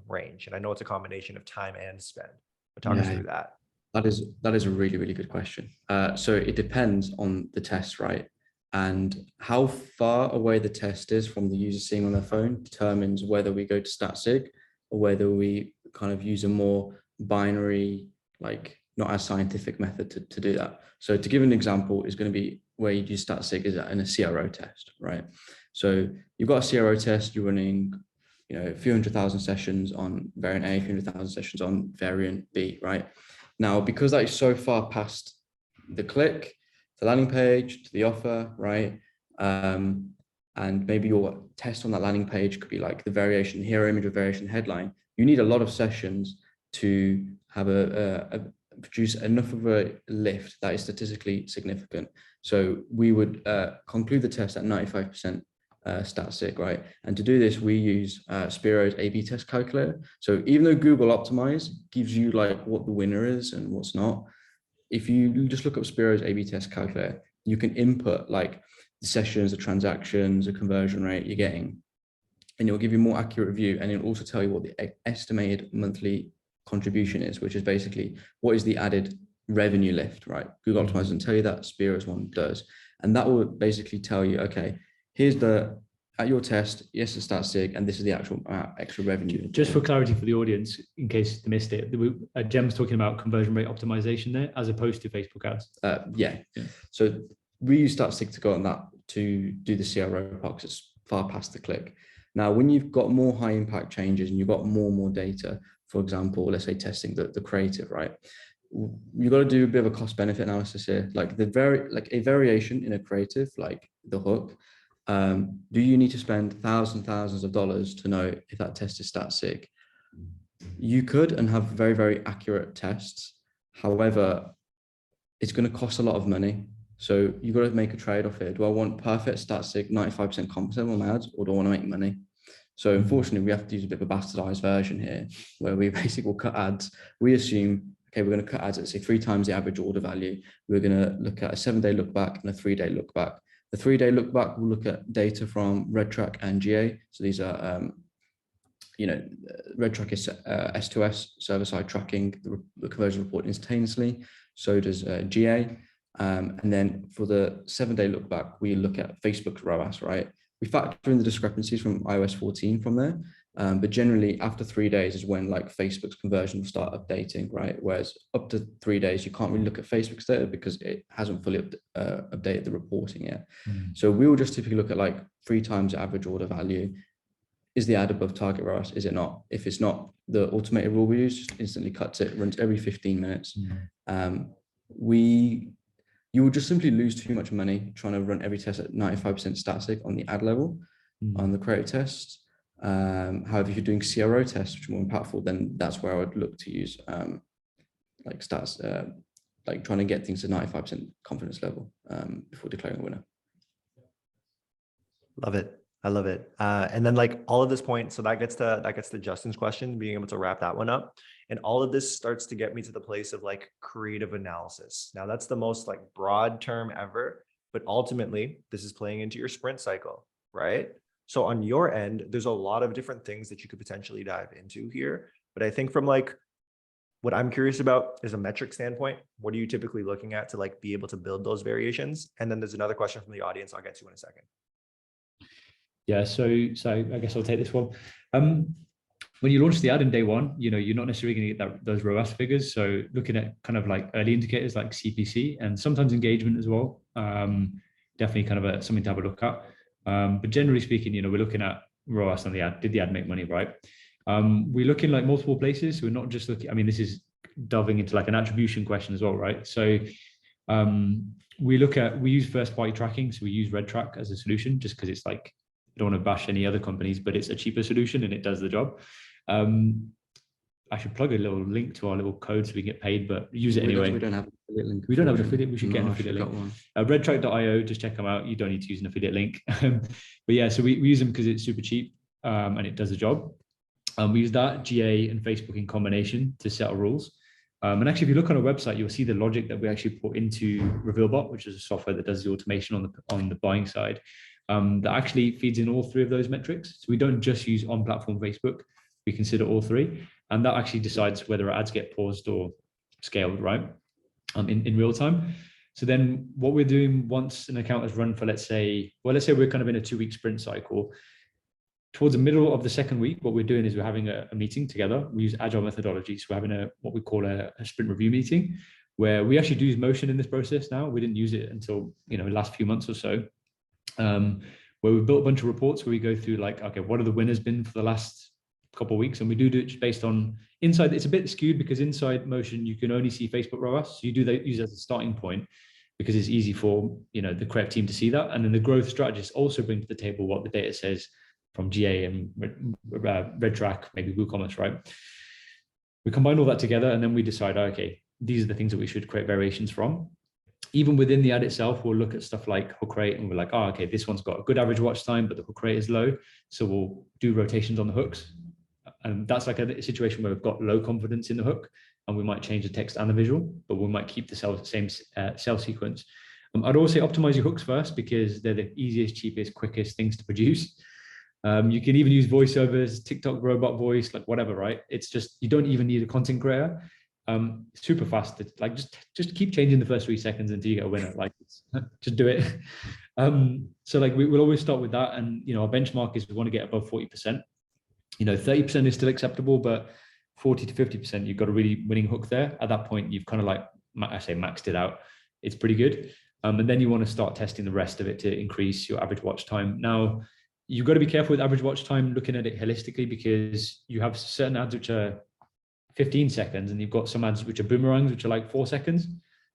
S1: range? And I know it's a combination of time and spend, but talk us through that.
S3: That is a really, really good question. So it depends on the test, right? And how far away the test is from the user seeing on their phone determines whether we go to stat sig or whether we kind of use a more binary, like not as scientific method to do that. So to give an example, is going to be where you use stat sig is in a CRO test, right? So you've got a CRO test, you're running, you know, a few 100,000 sessions on variant A, a few 100,000 sessions on variant B, right? Now, because that is so far past the click, the landing page, to the offer, right? And maybe your test on that landing page could be like the variation hero image or variation headline. You need a lot of sessions to have produce enough of a lift that is statistically significant. So we would conclude the test at 95% stat sig, right? And to do this, we use Spiro's A/B test calculator. So even though Google Optimize gives you like what the winner is and what's not, if you just look up Spiro's A/B test calculator, you can input like the sessions, the transactions, the conversion rate you're getting, and it'll give you a more accurate view. And it'll also tell you what the estimated monthly contribution is, which is basically what is the added revenue lift, right? Google Optimizer doesn't tell you that, Spira's one does. And that will basically tell you, okay, here's at your test, yes, it's stat sig, and this is the actual extra revenue.
S2: Just for clarity for the audience, in case they missed it, Jem's talking about conversion rate optimization there, as opposed to Facebook ads.
S3: Yeah. So we use StatSig to go on that to do the CRO part because it's far past the click. Now, when you've got more high impact changes and you've got more data, for example, let's say testing the creative, right? You've got to do a bit of a cost benefit analysis here, like a variation in a creative, like the hook. Do you need to spend thousands of dollars to know if that test is stat sig? You could and have very, very accurate tests. However, it's going to cost a lot of money. So you've got to make a trade-off here. Do I want perfect stat sig, 95% confidence on my ads, or do I want to make money? So unfortunately, we have to use a bit of a bastardized version here, where we basically will cut ads. We assume, okay, we're going to cut ads at say 3 times the average order value. We're going to look at a 7-day look back and a 3-day look back. The 3-day look back, we'll look at data from RedTrack and GA. So these are, RedTrack is S2S, server-side tracking, the conversion report instantaneously. So does GA. And then for the 7-day look back, we look at Facebook's ROAS, right? We factor in the discrepancies from iOS 14 from there. But generally after 3 days is when like Facebook's conversion will start updating, right? Whereas up to 3 days, you can't really look at Facebook's data because it hasn't fully updated the reporting yet. So we will just typically look at like 3 times the average order value. Is the ad above target ROAS? Is it not? If it's not, the automated rule we use just instantly cuts it, runs every 15 minutes. You will just simply lose too much money trying to run every test at 95% static on the ad level, on the creative tests. However, if you're doing CRO tests, which are more impactful, then that's where I would look to use like stats, like trying to get things to 95% confidence level before declaring a winner.
S1: Love it. I love it. And then like all of this point, so that gets to Justin's question, being able to wrap that one up. And all of this starts to get me to the place of like creative analysis. Now that's the most like broad term ever, but ultimately this is playing into your sprint cycle, right? So on your end, there's a lot of different things that you could potentially dive into here. But I think from like what I'm curious about is a metric standpoint. What are you typically looking at to like be able to build those variations? And then there's another question from the audience I'll get to in a second.
S2: Yeah, so I guess I'll take this one. When you launch the ad in day one, you're not necessarily going to get those ROAS figures. So looking at kind of like early indicators like CPC and sometimes engagement as well. Definitely kind of something to have a look at. But generally speaking, we're looking at ROAS on the ad. Did the ad make money, right? We look in like multiple places. So we're not just looking, this is delving into like an attribution question as well, right? So we use first party tracking. So we use RedTrack as a solution just because it's like, I don't want to bash any other companies, but it's a cheaper solution and it does the job. I should plug a little link to our little code so we get paid, but use it anyway.
S3: We don't have an affiliate link.
S2: We don't have an affiliate. We should get an affiliate link. Redtrack.io, just check them out. You don't need to use an affiliate link. But yeah, so we use them because it's super cheap and it does the job. We use that, GA and Facebook in combination to set our rules. And actually, if you look on our website, you'll see the logic that we actually put into RevealBot, which is a software that does the automation on the buying side. That actually feeds in all 3 of those metrics. So we don't just use on-platform Facebook, we consider all 3. And that actually decides whether ads get paused or scaled, right? In real time. So then what we're doing once an account has run for, let's say we're kind of in a 2-week sprint cycle. Towards the middle of the 2nd week, what we're doing is we're having a meeting together. We use agile methodology. So we're having what we call a sprint review meeting, where we actually do use motion in this process now. We didn't use it until, the last few months or so. Where we built a bunch of reports where we go through like, okay, what are the winners been for the last couple of weeks? And we do it just based on inside. It's a bit skewed because inside motion, you can only see Facebook ROAS. So you do that, use it as a starting point because it's easy for, the correct team to see that. And then the growth strategists also bring to the table what the data says from GA and RedTrack, maybe WooCommerce, right? We combine all that together and then we decide, okay, these are the things that we should create variations from. Even within the ad itself, we'll look at stuff like hook rate and we're like, okay, this one's got a good average watch time, but the hook rate is low. So we'll do rotations on the hooks. And that's like a situation where we've got low confidence in the hook and we might change the text and the visual, but we might keep the same cell sequence. I'd always say optimize your hooks first because they're the easiest, cheapest, quickest things to produce. You can even use voiceovers, TikTok robot voice, like whatever, right? It's just, you don't even need a content creator. super fast. It's like just keep changing the first 3 seconds until you get a winner. Like just do it. So like we'll always start with that, and our benchmark is we want to get above 40%. 30% is still acceptable, but 40 to 50%, you've got a really winning hook there. At that point, you've kind of like, I say, maxed it out. It's pretty good. And then you want to start testing the rest of it to increase your average watch time. Now, you've got to be careful with average watch time, looking at it holistically, because you have certain ads which are 15 seconds, and you've got some ads which are boomerangs, which are like 4 seconds.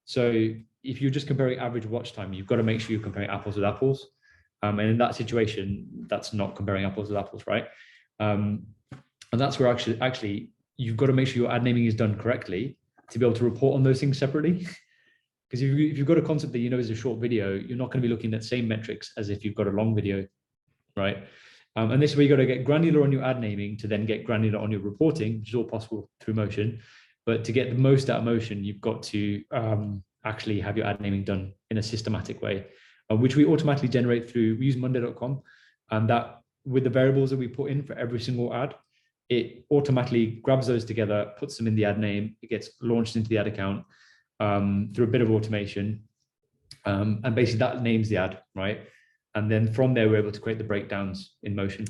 S2: So if you're just comparing average watch time, you've got to make sure you're comparing apples with apples. And in that situation, that's not comparing apples with apples, right? And that's where actually you've got to make sure your ad naming is done correctly to be able to report on those things separately. Because if you've got a concept that is a short video, you're not going to be looking at the same metrics as if you've got a long video, right? And this is where you got to get granular on your ad naming to then get granular on your reporting, which is all possible through Motion. But to get the most out of Motion, you've got to actually have your ad naming done in a systematic way, which we automatically generate through, we use monday.com, and that with the variables that we put in for every single ad, it automatically grabs those together, puts them in the ad name, it gets launched into the ad account through a bit of automation. And basically that names the ad, right? And then from there, we're able to create the breakdowns in Motion.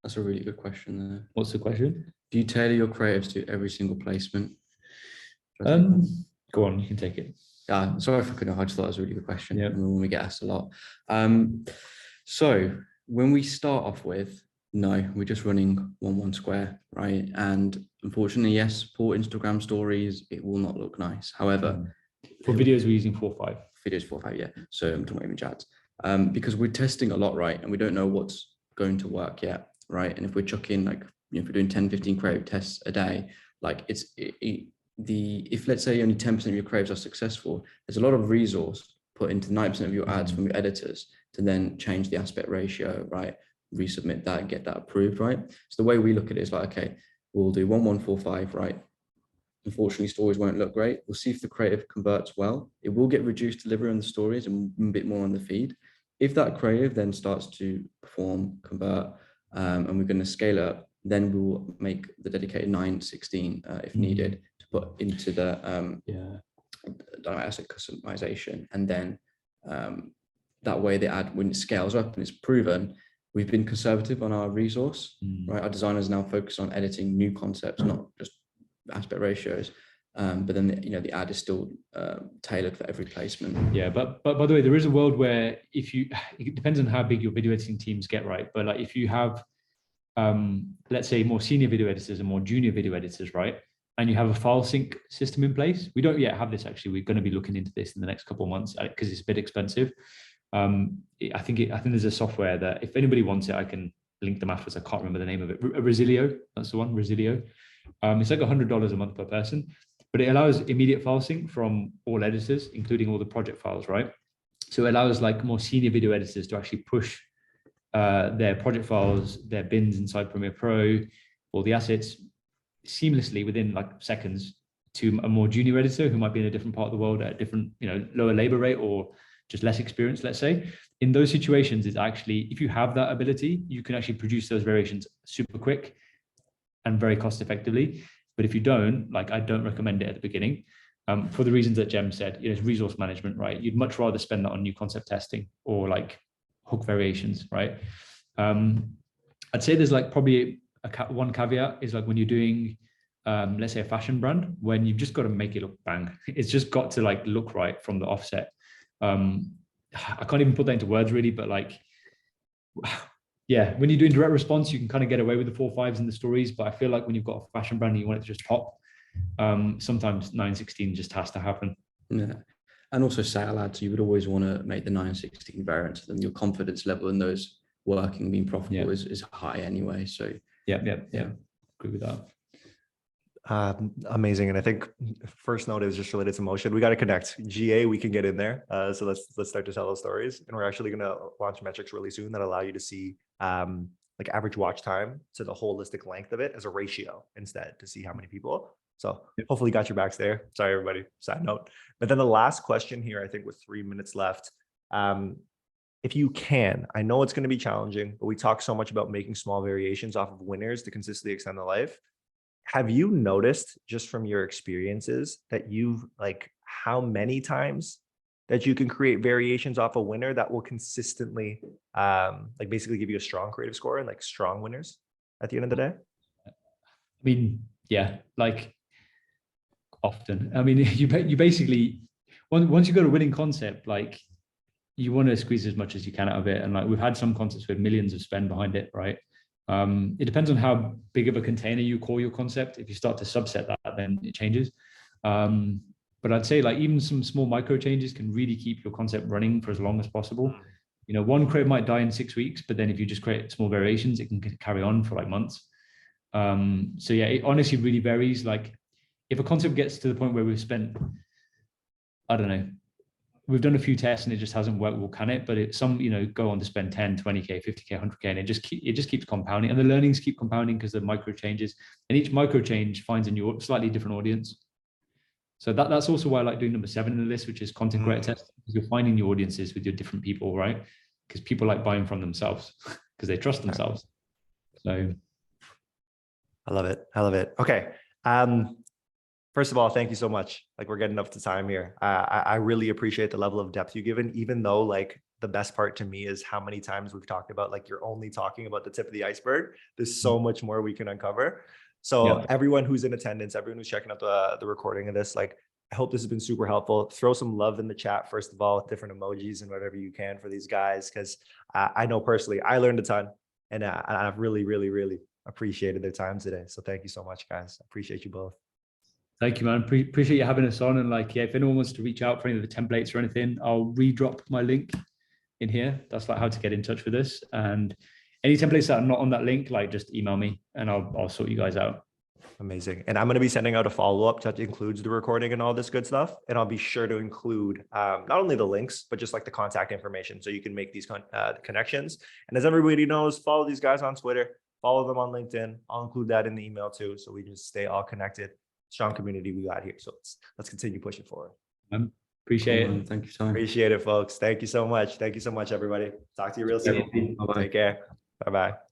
S3: That's a really good question there.
S2: What's the question?
S3: Do you tailor your creatives to every single placement?
S2: Go on, you can take it.
S3: Sorry if I couldn't. I just thought it was a really good question.
S2: Yeah.
S3: When we get asked a lot. So when we start off with, no, we're just running 1 square, right? And unfortunately, yes, for Instagram stories, it will not look nice. However,
S2: for videos, we're using 4.5.
S3: Videos 4.5, yeah. So I'm talking about image ads. Because we're testing a lot, right? And we don't know what's going to work yet, right? And if we're chucking like, if we're doing 10, 15 creative tests a day, like if let's say only 10% of your creatives are successful, there's a lot of resource put into 9% of your ads from your editors to then change the aspect ratio, right? Resubmit that and get that approved, right? So the way we look at it is like, okay, we'll do 1145, right? Unfortunately, stories won't look great. We'll see if the creative converts well. It will get reduced delivery on the stories and a bit more on the feed. If that creative then starts to perform, convert, and we're going to scale up, then we'll make the dedicated 916 if needed to put into the asset customization. And then that way the ad, when it scales up and it's proven, we've been conservative on our resource, right? Our designers now focus on editing new concepts, not just aspect ratios. But then the ad is still tailored for every placement.
S2: Yeah, but by the way, there is a world where it depends on how big your video editing teams get, right? But like if you have let's say more senior video editors and more junior video editors, right? And you have a file sync system in place. We don't yet have this actually. We're going to be looking into this in the next couple of months because it's a bit expensive. I think there's a software that if anybody wants it, I can link them afterwards. I can't remember the name of it. Resilio, that's the one, Resilio. It's like $100 a month per person, but it allows immediate file sync from all editors, including all the project files, right? So it allows like more senior video editors to actually push their project files, their bins inside Premiere Pro, all the assets seamlessly within like seconds to a more junior editor who might be in a different part of the world at a different, lower labor rate or just less experience, let's say. In those situations, it's actually, if you have that ability, you can actually produce those variations super quick and very cost effectively. But if you don't, like I don't recommend it at the beginning for the reasons that Jem said, it's resource management, right? You'd much rather spend that on new concept testing or like hook variations, right? I'd say there's like probably one caveat is like when you're doing, let's say a fashion brand, when you've just got to make it look bang. It's just got to like look right from the offset. I can't even put that into words really, but like, yeah, when you're doing direct response, you can kind of get away with the 4.5s in the stories, but I feel like when you've got a fashion brand and you want it to just pop, sometimes 916 just has to happen.
S3: Yeah. And also sale ads, you would always want to make the 916 variants, and your confidence level in those working, being profitable is high anyway. So
S2: yeah, agree with that.
S1: Amazing. And I think first note is just related to Motion. We got to connect GA. We can get in there. So let's start to tell those stories. And we're actually going to launch metrics really soon that allow you to see like average watch time to the holistic length of it as a ratio instead to see how many people. So hopefully got your backs there. Sorry, everybody. Side note. But then the last question here, I think with 3 minutes left, if you can, I know it's going to be challenging, but we talk so much about making small variations off of winners to consistently extend the life. have you noticed just from your experiences that you've like how many times that you can create variations off a winner that will consistently like basically give you a strong creative score and like strong winners at the end of the day?
S2: I mean, yeah, like often. I mean, you basically once you got a winning concept, like you want to squeeze as much as you can out of it. And like we've had some concepts with millions of spend behind it, right? It depends on how big of a container you call your concept. If you start to subset that, then it changes. But I'd say like even some small micro changes can really keep your concept running for as long as possible. You know, one crate might die in 6 weeks, but then if you just create small variations, it can carry on for like months. So yeah, it honestly really varies. Like if a concept gets to the point where we've spent, I don't know, we've done a few tests and it just hasn't worked, well, can it? But it, some, you know, go on to spend 10, 20K, 50K, 100K, and it just keeps compounding. And the learnings keep compounding because the micro changes. And each micro change finds a new, slightly different audience. So that's also why I like doing number 7 in the list, which is content creator testing. You're finding new audiences with your different people, right? Because people like buying from themselves because they trust themselves. So
S1: I love it. I love it. Okay. First of all, thank you so much. Like we're getting up to time here. I really appreciate the level of depth you've given, even though like the best part to me is how many times we've talked about like you're only talking about the tip of the iceberg. There's so much more we can uncover. So everyone who's in attendance, everyone who's checking out the recording of this, like I hope this has been super helpful. Throw some love in the chat, first of all, with different emojis and whatever you can for these guys. Because I know personally, I learned a ton and I've really, really, really appreciated their time today. So thank you so much, guys. I appreciate you both.
S2: Thank you, man. Appreciate you having us on. And like, yeah, if anyone wants to reach out for any of the templates or anything, I'll redrop my link in here. That's like how to get in touch with us. And any templates that are not on that link, like just email me and I'll sort you guys out.
S1: Amazing. And I'm going to be sending out a follow-up that includes the recording and all this good stuff. And I'll be sure to include not only the links, but just like the contact information so you can make these connections. And as everybody knows, follow these guys on Twitter, follow them on LinkedIn. I'll include that in the email too. So we just stay all connected. Strong community we got here. So let's continue pushing forward.
S2: Appreciate it.
S3: Thank you, Simon.
S1: Appreciate it, folks. Thank you so much. Thank you so much, everybody. Talk to you real soon.
S3: Bye-bye.
S1: Take care. Bye-bye.